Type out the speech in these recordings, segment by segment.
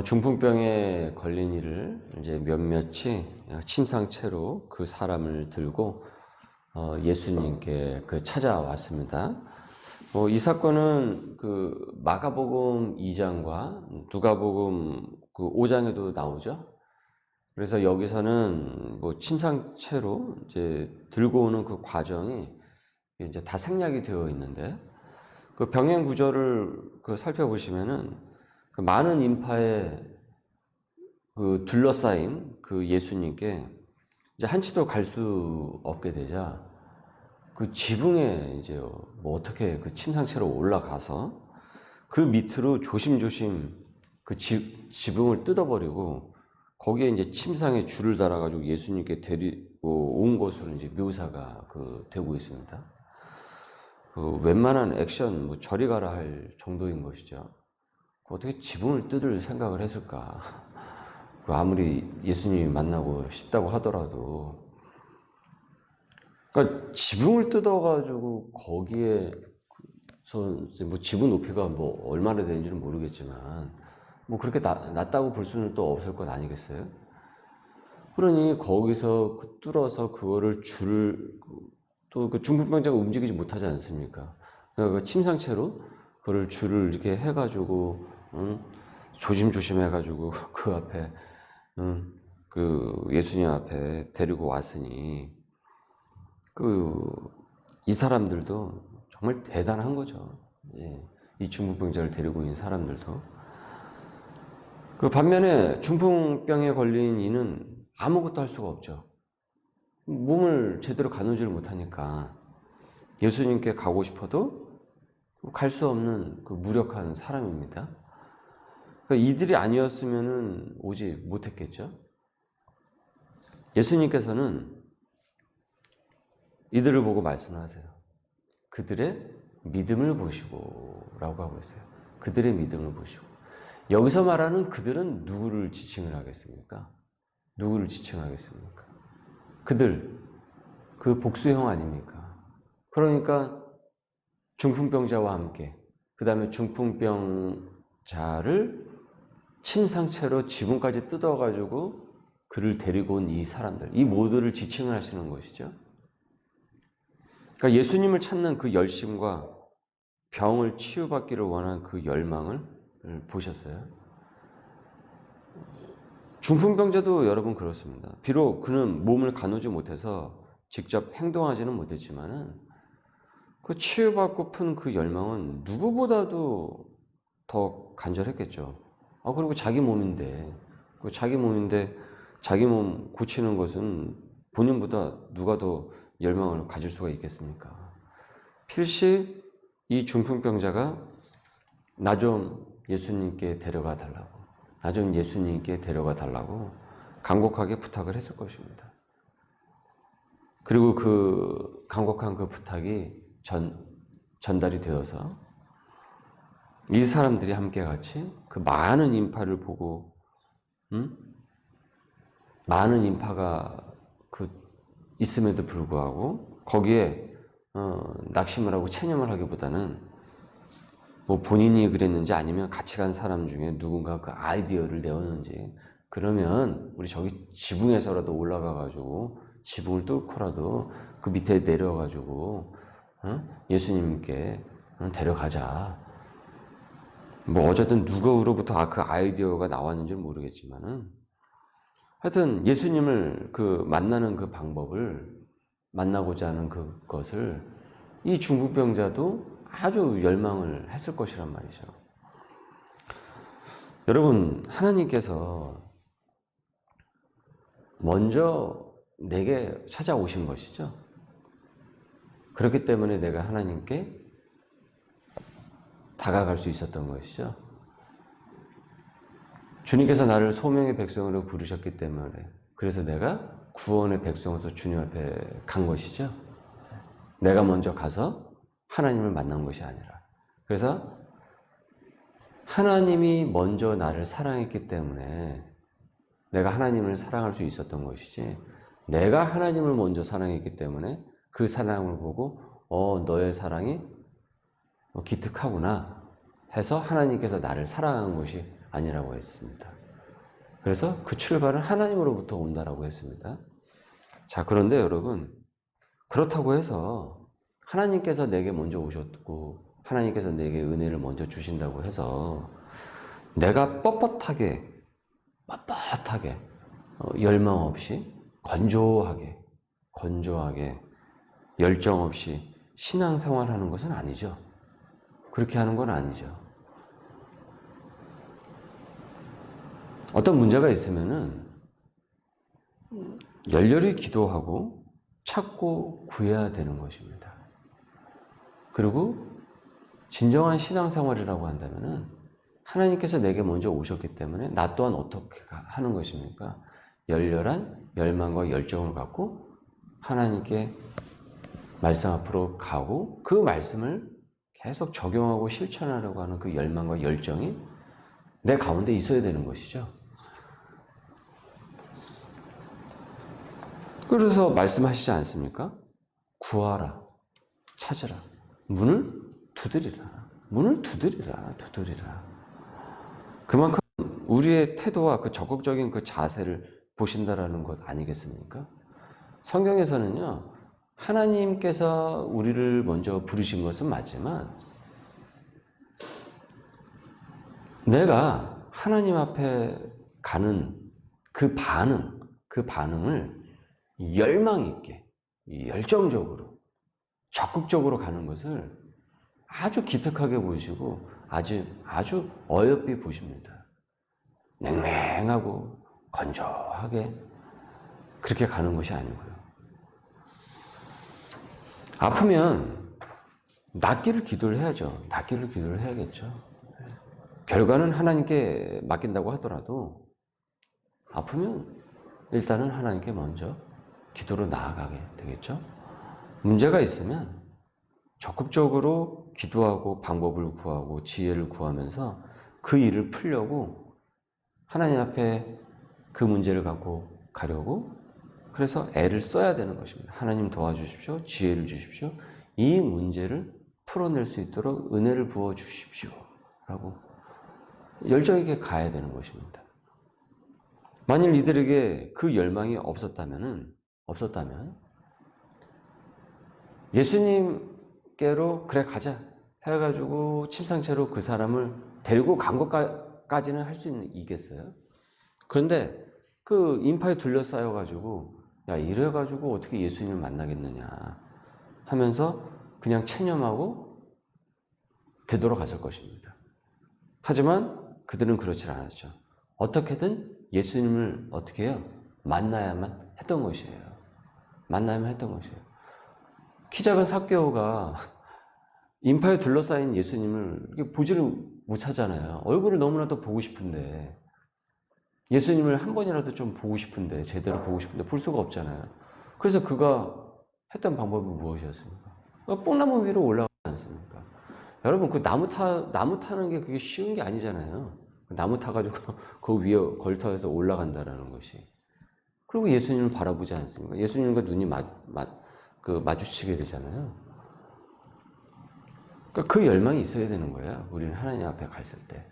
중풍병에 걸린 이를 이제 몇몇이 침상채로 그 사람을 들고 예수님께 찾아왔습니다. 이 사건은 그 마가복음 2장과 누가복음 그 5장에도 나오죠. 그래서 여기서는 침상채로 이제 들고 오는 그 과정이 이제 다 생략이 되어 있는데, 그 병행 구절을 살펴보시면은 그 많은 인파에 둘러싸인 그 예수님께 이제 한치도 갈 수 없게 되자 그 지붕에 이제 어떻게 그 침상채로 올라가서 그 밑으로 조심조심 그 지붕을 뜯어버리고 거기에 이제 침상에 줄을 달아가지고 예수님께 데리고 온 것으로 이제 묘사가 되고 있습니다. 웬만한 액션 저리 가라 할 정도인 것이죠. 어떻게 지붕을 뜯을 생각을 했을까? 아무리 예수님이 만나고 싶다고 하더라도, 그러니까 지붕을 뜯어가지고 거기에서 지붕 높이가 얼마나 되는지는 모르겠지만 그렇게 낮다고 볼 수는 또 없을 것 아니겠어요? 그러니 거기서 뚫어서 그거를 또 그 중풍병자가 움직이지 못하지 않습니까? 그 침상채로 그걸 줄을 이렇게 해가지고 조심조심 해가지고 그 앞에 그 예수님 앞에 데리고 왔으니 이 사람들도 정말 대단한 거죠. 예, 이 중풍병자를 데리고 있는 사람들도. 반면에 중풍병에 걸린 이는 아무것도 할 수가 없죠. 몸을 제대로 가누지를 못하니까 예수님께 가고 싶어도 갈 수 없는 무력한 사람입니다. 이들이 아니었으면 오지 못했겠죠. 예수님께서는 이들을 보고 말씀하세요. 그들의 믿음을 보시고 라고 하고 있어요. 그들의 믿음을 보시고. 여기서 말하는 그들은 누구를 지칭을 하겠습니까? 누구를 지칭하겠습니까? 그들, 그 복수형 아닙니까? 그러니까 중풍병자와 함께, 그 다음에 중풍병자를 침상채로 지붕까지 뜯어가지고 그를 데리고 온 이 사람들, 이 모두를 지칭을 하시는 것이죠. 그러니까 예수님을 찾는 그 열심과 병을 치유받기를 원한 그 열망을 보셨어요. 중풍병자도 여러분 그렇습니다. 비록 그는 몸을 가누지 못해서 직접 행동하지는 못했지만은 그 치유받고픈 그 열망은 누구보다도 더 간절했겠죠. 그리고 자기 몸인데 자기 몸 고치는 것은 본인보다 누가 더 열망을 가질 수가 있겠습니까? 필시 이 중풍병자가 나 좀 예수님께 데려가 달라고, 나 좀 예수님께 데려가 달라고 간곡하게 부탁을 했을 것입니다. 그리고 그 간곡한 그 부탁이 전달이 되어서 이 사람들이 함께 같이 그 많은 인파를 보고, 많은 인파가 있음에도 불구하고 거기에 낙심을 하고 체념을 하기보다는 본인이 그랬는지 아니면 같이 간 사람 중에 누군가 그 아이디어를 내었는지, 그러면 우리 저기 지붕에서라도 올라가가지고 지붕을 뚫고라도 그 밑에 내려가지고 예수님께 데려가자. 어쨌든 누구로부터 그 아이디어가 나왔는지는 모르겠지만은 하여튼 예수님을 만나는 그 방법을, 만나고자 하는 그것을 이 중풍병자도 아주 열망을 했을 것이란 말이죠. 여러분, 하나님께서 먼저 내게 찾아오신 것이죠. 그렇기 때문에 내가 하나님께 다가갈 수 있었던 것이죠. 주님께서 나를 소명의 백성으로 부르셨기 때문에, 그래서 내가 구원의 백성으로서 주님 앞에 간 것이죠. 내가 먼저 가서 하나님을 만난 것이 아니라. 그래서 하나님이 먼저 나를 사랑했기 때문에 내가 하나님을 사랑할 수 있었던 것이지, 내가 하나님을 먼저 사랑했기 때문에 그 사랑을 보고 너의 사랑이 기특하구나 해서 하나님께서 나를 사랑한 것이 아니라고 했습니다. 그래서 그 출발은 하나님으로부터 온다라고 했습니다. 자, 그런데 여러분, 그렇다고 해서 하나님께서 내게 먼저 오셨고 하나님께서 내게 은혜를 먼저 주신다고 해서 내가 뻣뻣하게 열망 없이 건조하게 열정 없이 신앙생활하는 것은 아니죠. 그렇게 하는 건 아니죠. 어떤 문제가 있으면은 열렬히 기도하고 찾고 구해야 되는 것입니다. 그리고 진정한 신앙생활이라고 한다면은 하나님께서 내게 먼저 오셨기 때문에 나 또한 어떻게 하는 것입니까? 열렬한 열망과 열정을 갖고 하나님께 말씀 앞으로 가고 그 말씀을 계속 적용하고 실천하려고 하는 그 열망과 열정이 내 가운데 있어야 되는 것이죠. 그래서 말씀하시지 않습니까? 구하라, 찾으라, 문을 두드리라. 그만큼 우리의 태도와 그 적극적인 그 자세를 보신다라는 것 아니겠습니까? 성경에서는요, 하나님께서 우리를 먼저 부르신 것은 맞지만 내가 하나님 앞에 가는 그 반응을 열망 있게, 열정적으로, 적극적으로 가는 것을 아주 기특하게 보시고 아주 어여삐 보십니다. 냉랭하고 건조하게 그렇게 가는 것이 아니고요. 아프면 낫기를 기도를 해야죠. 낫기를 기도를 해야겠죠. 결과는 하나님께 맡긴다고 하더라도 아프면 일단은 하나님께 먼저 기도로 나아가게 되겠죠. 문제가 있으면 적극적으로 기도하고 방법을 구하고 지혜를 구하면서 그 일을 풀려고 하나님 앞에 그 문제를 갖고 가려고 그래서 애를 써야 되는 것입니다. 하나님 도와주십시오. 지혜를 주십시오. 이 문제를 풀어낼 수 있도록 은혜를 부어주십시오. 라고 열정 있게 가야 되는 것입니다. 만일 이들에게 그 열망이 없었다면 예수님께로 그래 가자 해가지고 침상채로 그 사람을 데리고 간 것까지는 할 수 있겠어요? 그런데 그 인파에 둘러싸여가지고 야 이래가지고 어떻게 예수님을 만나겠느냐 하면서 그냥 체념하고 되돌아갔을 것입니다. 하지만 그들은 그렇지 않았죠. 어떻게든 예수님을 어떻게 해요? 만나야만 했던 것이에요. 키 작은 삭개오가 인파에 둘러싸인 예수님을 보지를 못하잖아요. 얼굴을 너무나도 보고 싶은데 예수님을 한 번이라도 좀 보고 싶은데 제대로 보고 싶은데 볼 수가 없잖아요. 그래서 그가 했던 방법이 무엇이었습니까? 뽕나무 위로 올라가지 않습니까? 여러분 그 나무 타는 게 그게 쉬운 게 아니잖아요. 나무 타가지고 그 위에 걸터에서 올라간다라는 것이. 그리고 예수님을 바라보지 않습니까? 예수님과 눈이 마주치게 되잖아요. 그러니까 그 열망이 있어야 되는 거예요. 우리는 하나님 앞에 갔을 때.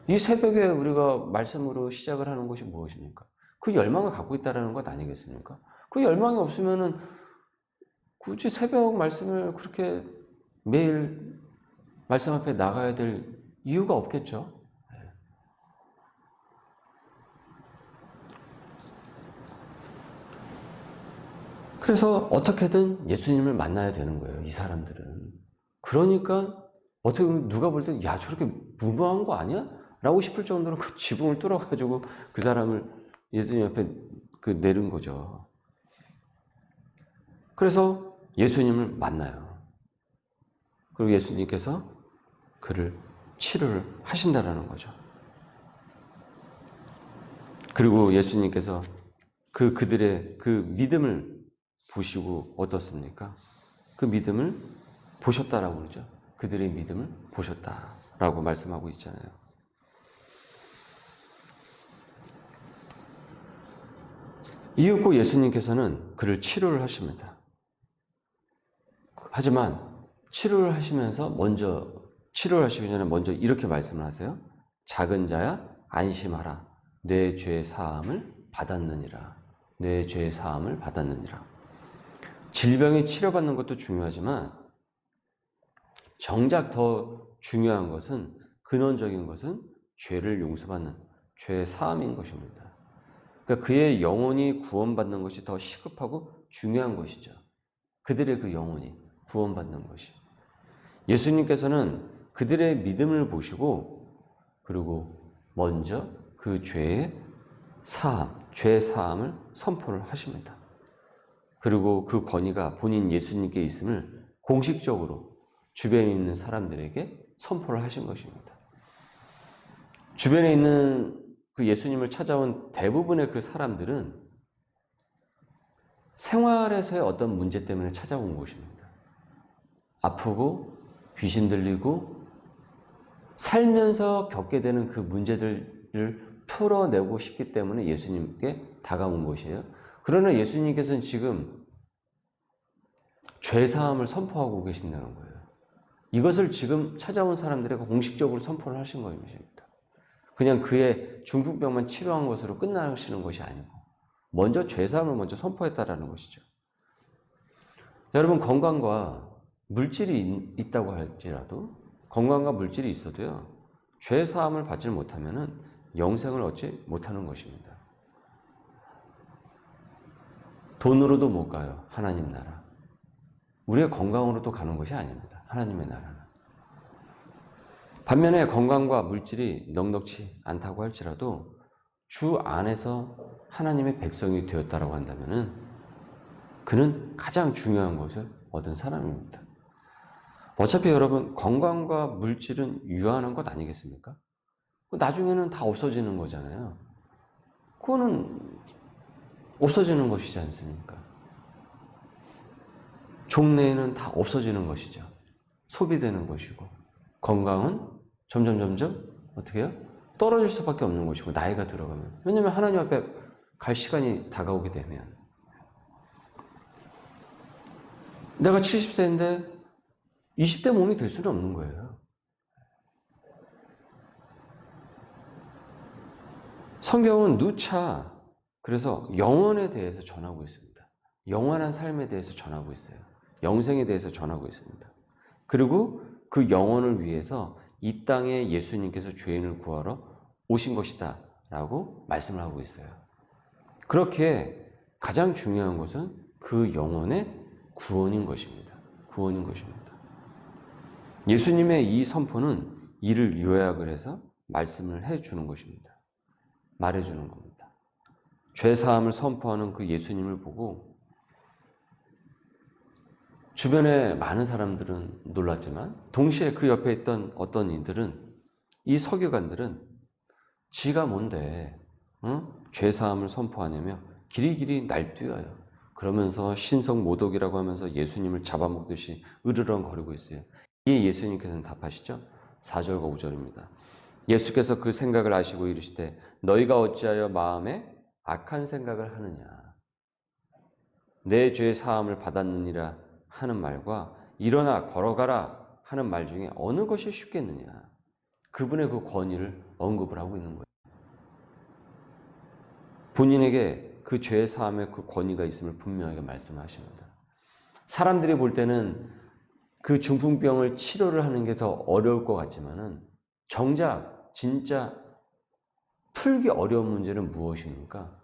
이 새벽에 우리가 말씀으로 시작을 하는 것이 무엇입니까? 그 열망을 갖고 있다는 것 아니겠습니까? 그 열망이 없으면은 굳이 새벽 말씀을 그렇게 매일 말씀 앞에 나가야 될 이유가 없겠죠. 그래서 어떻게든 예수님을 만나야 되는 거예요, 이 사람들은. 그러니까 어떻게 보면 누가 볼 때 야 저렇게 무모한 거 아니야? 라고 싶을 정도로 그 지붕을 뚫어가지고 그 사람을 예수님 앞에 내린 거죠. 그래서 예수님을 만나요. 그리고 예수님께서 그를 치료를 하신다라는 거죠. 그리고 예수님께서 그들의 그 믿음을 보시고 어떻습니까? 그 믿음을 보셨다라고 그러죠. 그들의 믿음을 보셨다라고 말씀하고 있잖아요. 이윽고 예수님께서는 그를 치료를 하십니다. 하지만 치료를 하시면서 치료를 하시기 전에 먼저 이렇게 말씀을 하세요. 작은 자야 안심하라. 내 죄 사함을 받았느니라. 내 죄 사함을 받았느니라. 질병이 치료받는 것도 중요하지만 정작 더 중요한 것은, 근원적인 것은 죄를 용서받는 죄 사함인 것입니다. 그러니까 그의 영혼이 구원받는 것이 더 시급하고 중요한 것이죠. 그들의 그 영혼이 구원받는 것이. 예수님께서는 그들의 믿음을 보시고 그리고 먼저 그 죄의 사함, 죄 사함을 선포를 하십니다. 그리고 그 권위가 본인 예수님께 있음을 공식적으로 주변에 있는 사람들에게 선포를 하신 것입니다. 주변에 있는 그 예수님을 찾아온 대부분의 그 사람들은 생활에서의 어떤 문제 때문에 찾아온 것입니다. 아프고 귀신 들리고 살면서 겪게 되는 그 문제들을 풀어내고 싶기 때문에 예수님께 다가온 것이에요. 그러나 예수님께서는 지금 죄사함을 선포하고 계신다는 거예요. 이것을 지금 찾아온 사람들에게 공식적으로 선포를 하신 것입니다. 그냥 그의 중풍병만 치료한 것으로 끝나시는 것이 아니고 먼저 죄사함을 먼저 선포했다라는 것이죠. 여러분, 건강과 물질이 있다고 할지라도, 건강과 물질이 있어도요, 죄사함을 받지 못하면 영생을 얻지 못하는 것입니다. 돈으로도 못 가요, 하나님 나라. 우리의 건강으로도 가는 것이 아닙니다, 하나님의 나라는. 반면에 건강과 물질이 넉넉지 않다고 할지라도 주 안에서 하나님의 백성이 되었다라고 한다면 그는 가장 중요한 것을 얻은 사람입니다. 어차피 여러분, 건강과 물질은 유한한 것 아니겠습니까? 나중에는 다 없어지는 거잖아요. 그거는 없어지는 것이지 않습니까? 종래에는 다 없어지는 것이죠. 소비되는 것이고, 건강은 점점 어떻게 해요? 떨어질 수밖에 없는 것이고, 나이가 들어가면. 왜냐하면 하나님 앞에 갈 시간이 다가오게 되면. 내가 70세인데 20대 몸이 될 수는 없는 거예요. 성경은 누차 그래서 영원에 대해서 전하고 있습니다. 영원한 삶에 대해서 전하고 있어요. 영생에 대해서 전하고 있습니다. 그리고 그 영혼을 위해서 이 땅에 예수님께서 죄인을 구하러 오신 것이다 라고 말씀을 하고 있어요. 그렇게 가장 중요한 것은 그 영혼의 구원인 것입니다. 구원인 것입니다. 예수님의 이 선포는 이를 요약을 해서 말씀을 해주는 것입니다. 말해주는 겁니다. 죄사함을 선포하는 그 예수님을 보고 주변에 많은 사람들은 놀랐지만 동시에 그 옆에 있던 어떤 이들은, 이 서기관들은 지가 뭔데 죄사함을 선포하냐며 길이길이 날뛰어요. 그러면서 신성모독이라고 하면서 예수님을 잡아먹듯이 으르렁거리고 있어요. 이에 예수님께서는 답하시죠. 4절과 5절입니다. 예수께서 그 생각을 아시고 이르시되 너희가 어찌하여 마음에 악한 생각을 하느냐. 내 죄 사함을 받았느니라 하는 말과 일어나 걸어가라 하는 말 중에 어느 것이 쉽겠느냐. 그분의 그 권위를 언급을 하고 있는 거예요. 본인에게 그 죄 사함의 그 권위가 있음을 분명하게 말씀하십니다. 사람들이 볼 때는 그 중풍병을 치료를 하는 게 더 어려울 것 같지만은 정작 진짜 풀기 어려운 문제는 무엇입니까?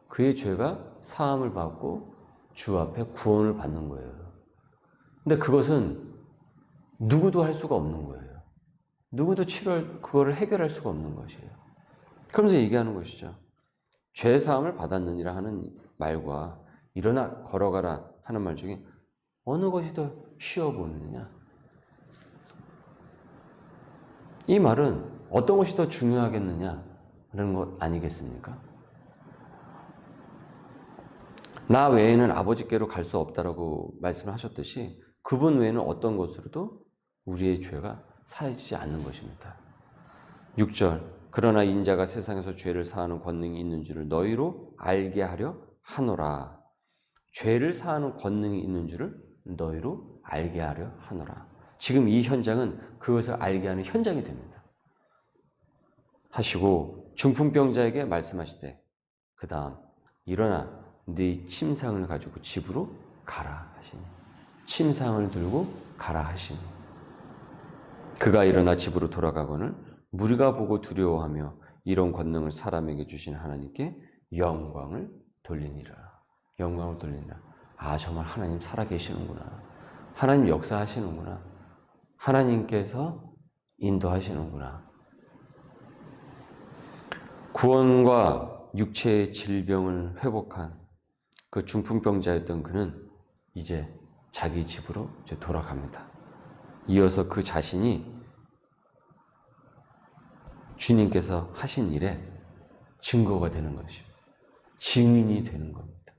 그의 죄가 사함을 받고 주 앞에 구원을 받는 거예요. 근데 그것은 누구도 할 수가 없는 거예요. 누구도 그거를 해결할 수가 없는 것이에요. 그러면서 얘기하는 것이죠. 죄 사함을 받았느니라 하는 말과 일어나 걸어가라 하는 말 중에 어느 것이 더 쉬워 보이느냐? 이 말은 어떤 것이 더 중요하겠느냐라는 것 아니겠습니까? 나 외에는 아버지께로 갈 수 없다라고 말씀을 하셨듯이 그분 외에는 어떤 것으로도 우리의 죄가 사해지지 않는 것입니다. 6절 그러나 인자가 세상에서 죄를 사하는 권능이 있는 줄을 너희로 알게 하려 하노라. 죄를 사하는 권능이 있는 줄을 너희로 알게 하려 하노라. 지금 이 현장은 그것을 알게 하는 현장이 됩니다. 하시고 중풍병자에게 말씀하시되 그 다음 일어나 네 침상을 가지고 집으로 가라 하시니 침상을 들고 가라 하시니 그가 일어나 집으로 돌아가거늘 무리가 보고 두려워하며 이런 권능을 사람에게 주신 하나님께 영광을 돌리니라. 영광을 돌리니라. 아, 정말 하나님 살아계시는구나. 하나님 역사하시는구나. 하나님께서 인도하시는구나. 구원과 육체의 질병을 회복한 그 중풍병자였던 그는 이제 자기 집으로 이제 돌아갑니다. 이어서 그 자신이 주님께서 하신 일에 증거가 되는 것입니다. 증인이 되는 겁니다.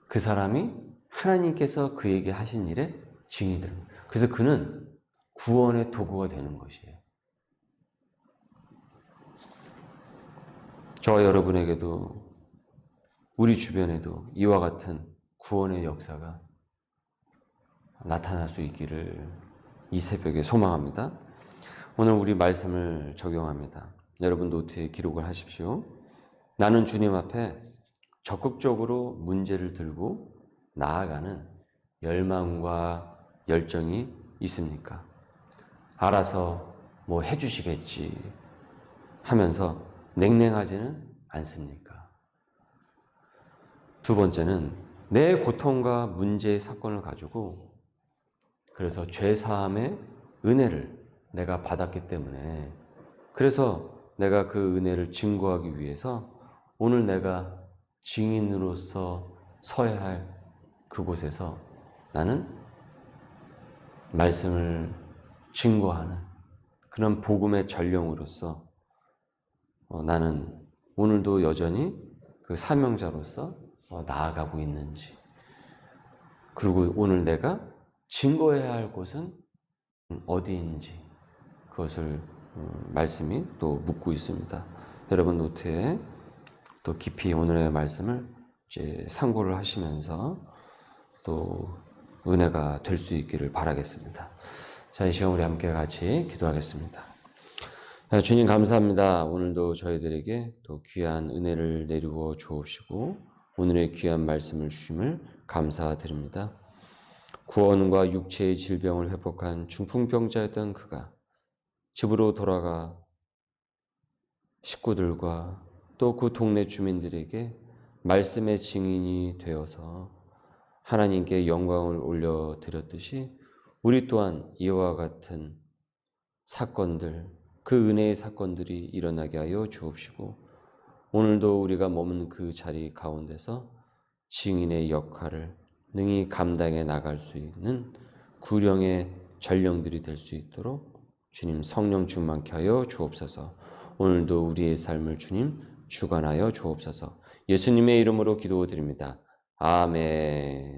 그 사람이 하나님께서 그에게 하신 일에 증인이 되는 거예요. 그래서 그는 구원의 도구가 되는 것이에요. 저와 여러분에게도 우리 주변에도 이와 같은 구원의 역사가 나타날 수 있기를 이 새벽에 소망합니다. 오늘 우리 말씀을 적용합니다. 여러분 노트에 기록을 하십시오. 나는 주님 앞에 적극적으로 문제를 들고 나아가는 열망과 열정이 있습니까? 알아서 뭐 해주시겠지 하면서 냉랭하지는 않습니까? 두 번째는 내 고통과 문제의 사건을 가지고 그래서 죄사함의 은혜를 내가 받았기 때문에 그래서 내가 그 은혜를 증거하기 위해서 오늘 내가 증인으로서 서야 할 그곳에서 나는 말씀을 증거하는 그런 복음의 전령으로서 나는 오늘도 여전히 그 사명자로서 나아가고 있는지, 그리고 오늘 내가 증거해야 할 곳은 어디인지 그것을 말씀이 또 묻고 있습니다. 여러분 노트에 또 깊이 오늘의 말씀을 이제 상고를 하시면서 또 은혜가 될 수 있기를 바라겠습니다. 자, 이 시간 우리 함께 같이 기도하겠습니다. 주님 감사합니다. 오늘도 저희들에게 또 귀한 은혜를 내리워 주옵시고 오늘의 귀한 말씀을 주심을 감사드립니다. 구원과 육체의 질병을 회복한 중풍병자였던 그가 집으로 돌아가 식구들과 또 그 동네 주민들에게 말씀의 증인이 되어서 하나님께 영광을 올려드렸듯이 우리 또한 이와 같은 사건들, 그 은혜의 사건들이 일어나게 하여 주옵시고 오늘도 우리가 머문 그 자리 가운데서 증인의 역할을 능히 감당해 나갈 수 있는 구령의 전령들이 될 수 있도록 주님 성령 충만케 하여 주옵소서. 오늘도 우리의 삶을 주님 주관하여 주옵소서. 예수님의 이름으로 기도드립니다. 아멘.